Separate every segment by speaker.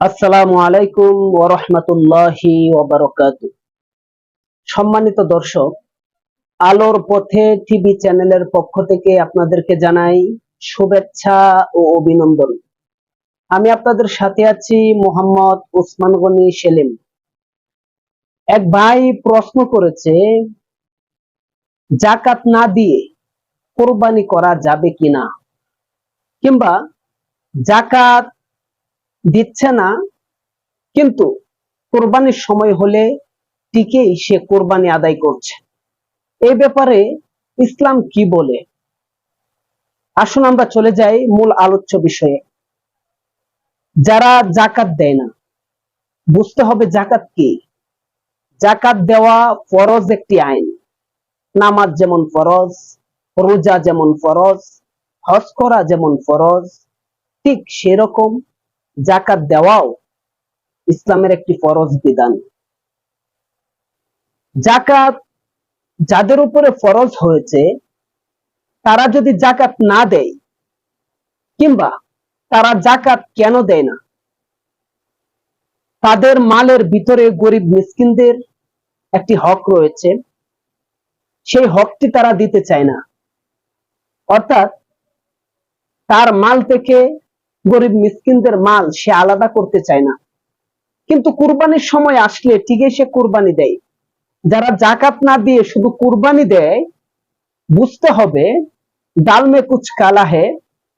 Speaker 1: আসসালামু আলাইকুম ওয়া রাহমাতুল্লাহি ওয়া বারাকাতুহু। সম্মানিত দর্শক, আলোর পথে টিভি চ্যানেলের পক্ষ থেকে আপনাদেরকে জানাই শুভেচ্ছা ও অভিনন্দন। আমি আপনাদের সাথে আছি মোহাম্মদ ওসমান গনি সেলিম। এক ভাই প্রশ্ন করেছে, যাকাত না দিয়ে কোরবানি করা যাবে কিনা, কিংবা যাকাত দিচ্ছে না কিন্তু কোরবানির সময় হলে ঠিকই সে কোরবানি আদায় করছে। এই ব্যাপারে ইসলাম কি বলে? আসুন আমরা চলে যাই মূল আলোচ্য বিষয়ে। যারা যাকাত দেয় না, বুঝতে হবে যাকাত কি। যাকাত দেওয়া ফরজ একটি আইন। নামাজ যেমন ফরজ, রোজা যেমন ফরজ, হজ করা যেমন ফরজ, ঠিক সেরকম যাকাত দেওয়াও ইসলামের একটি ফরজ বিধান। যাকাত যাদের উপরে ফরজ হয়েছে তারা যদি যাকাত না দেয়, কিংবা তারা যাকাত কেন দেয় না, তাদের মালের ভিতরে গরিব মিসকিনদের একটি হক রয়েছে, সেই হকটি তারা দিতে চায় না। অর্থাৎ তার মাল থেকে গরিব মিসকিনদের মাল সে আলাদা করতে চায় না, কিন্তু কুরবানির সময় আসলে ঠিকই সে কুরবানি দেয়। যারা যাকাত না দিয়ে শুধু কুরবানি দেয়, বুঝতে হবে ডাল মে কুছ কালা হে,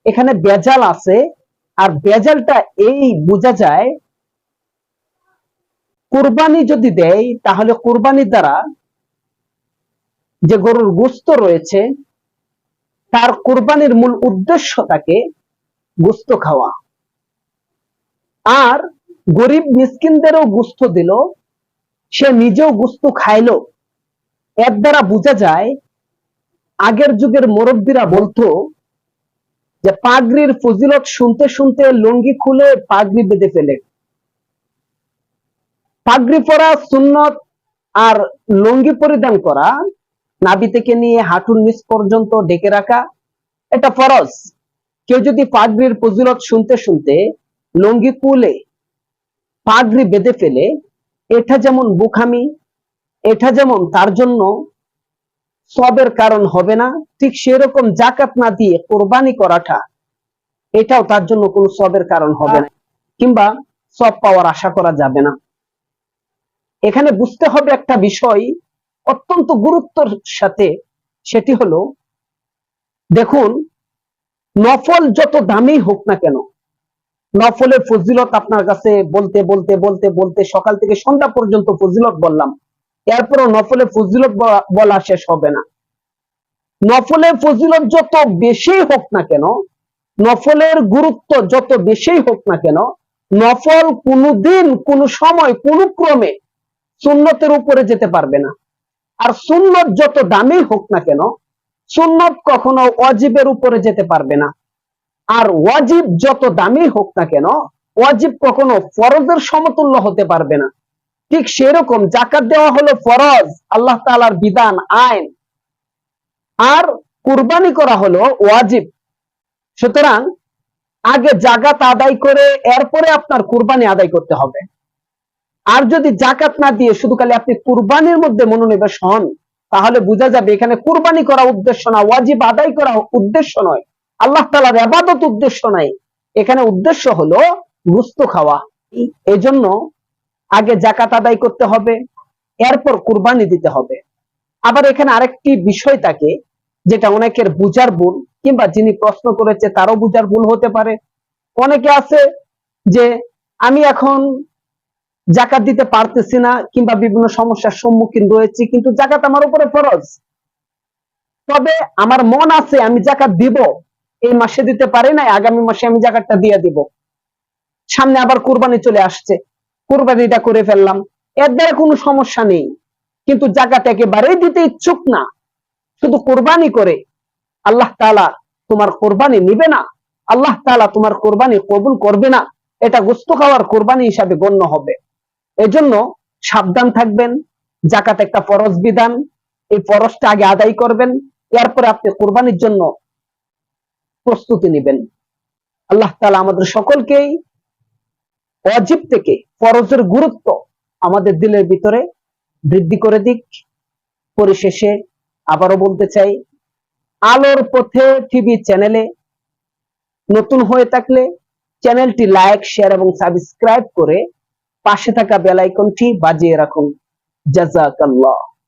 Speaker 1: এখানে বেজাল আছে। আর বেজালটা এই বোঝা যায়, কুরবানি যদি দেয় তাহলে কুরবানির দ্বারা যে গরুর গোশত রয়েছে তার কুরবানির মূল উদ্দেশ্য থাকে গোশত খাওয়া। আর গরিব মিসকিনদেরও গোশত দিল, সে নিজেও গোশত খাইলো। এর দ্বারা বোঝা যায়, আগের যুগের মুরব্বীরা বলতো যে পাগড়ির ফজিলত শুনতে শুনতে লুঙ্গি খুলে পাগড়ি বেঁধে ফেলে। পাগড়ি পরা সুন্নত, আর লুঙ্গি পরিধান করা নাভি থেকে নিয়ে হাঁটুর নিচ পর্যন্ত ঢেকে রাখা, এটা ফরজ। কেউ যদি পাগড়ির ফজিলত শুনতে শুনতে লুঙ্গি খুলে পাগড়ি বেঁধে ফেলে, এটা যেমন বোকামি, এটা যেমন তার জন্য সবের কারণ হবে না, ঠিক সেরকম যাকাত না দিয়ে কোরবানি করাটা এটাও তার জন্য কোনো সবের কারণ হবে না, কিংবা সব পাওয়ার আশা করা যাবে না। এখানে বুঝতে হবে একটা বিষয় অত্যন্ত গুরুত্বের সাথে, সেটি হলো, দেখুন, নফল যত দামি হোক না কেন, নফলের ফজিলত আপনার কাছে বলতে বলতে বলতে বলতে সকাল থেকে সন্ধ্যা পর্যন্ত ফজিলত বললাম, এরপরও নফলের ফজিলত বলা শেষ হবে না। নফলের ফজিলত যত বেশি হোক না কেন, নফলের গুরুত্ব যত বেশি হোক না কেন, নফল কোনোদিন কোনো সময় কোনো ক্রমে সুন্নতের উপরে যেতে পারবে না। আর সুন্নত যত দামি হোক না কেন, সুন্নত কখনো ওয়াজিবের উপরে যেতে পারবে না। আর ওয়াজিব যত দামি হোক না কেন, ওয়াজিব কখনো ফরজের সমতুল্য হতে পারবে না। ঠিক সেরকম যাকাত দেওয়া হলো ফরজ, আল্লাহ তাআলার বিধান, আইন। আর কুরবানি করা হলো ওয়াজিব। সুতরাং আগে যাকাত আদায় করে এরপরে আপনার কুরবানি আদায় করতে হবে। আর যদি যাকাত না দিয়ে শুধু খালি আপনি কুরবানির মধ্যে মনোনিবেশ হন, তাহলে বোঝা যাবে এখানে কুরবানি করা উদ্দেশ্য না, ওয়াজিব আদায় করা উদ্দেশ্য নয়, আল্লাহ তাআলার ইবাদত উদ্দেশ্য নাই, এখানে উদ্দেশ্য হলো গোশত খাওয়া। এজন্য আগে যাকাত আদায় করতে হবে, এরপর কুরবানি দিতে হবে। আবার এখানে আরেকটি বিষয় থাকে, যেটা অনেকের বুঝার ভুল, কিংবা যিনি প্রশ্ন করেছে তারও বুঝার ভুল হতে পারে। অনেকে আছে যে আমি এখন যাকাত দিতে পারতেছি না, কিংবা বিভিন্ন সমস্যার সম্মুখীন রয়েছি, কিন্তু যাকাত আমার উপরে ফরজ, তবে আমার মন আছে আমি যাকাত দিব, এই মাসে দিতে পারি নাই, আগামী মাসে আমি যাকাতটা দিয়ে দিব। সামনে আবার কুরবানি চলে আসছে, কুরবানিটা করে ফেললাম, এর দ্বারা কোনো সমস্যা নেই। কিন্তু যাকাত একেবারেই দিতে ইচ্ছুক না, শুধু কোরবানি করে আল্লাহ তাআলা তোমার কোরবানি নিবে না, আল্লাহ তাআলা তোমার কোরবানি কবুল করবে না, এটা গোশত খাওয়ার কোরবানি হিসাবে গণ্য হবে। এজন্য সাবধান থাকবেন। যাকাত একটা ফরজ বিধান, এই ফরজটা আগে আদায় করবেন, এরপরে আপনি কোরবানির জন্য প্রস্তুতি নেবেন। আল্লাহ তাআলা আমাদের সকলকেই ওয়াজিব থেকে ফরজের গুরুত্ব আমাদের দিলের ভিতরে বৃদ্ধি করে দিক। পরিশেষে আবারও বলতে চাই, আলোর পথে টিভি চ্যানেলে নতুন হয়ে থাকলে চ্যানেলটি লাইক, শেয়ার এবং সাবস্ক্রাইব করে পাশে থাকা বেল আইকনটি বাজিয়ে রাখুন। জাযাকাল্লাহ।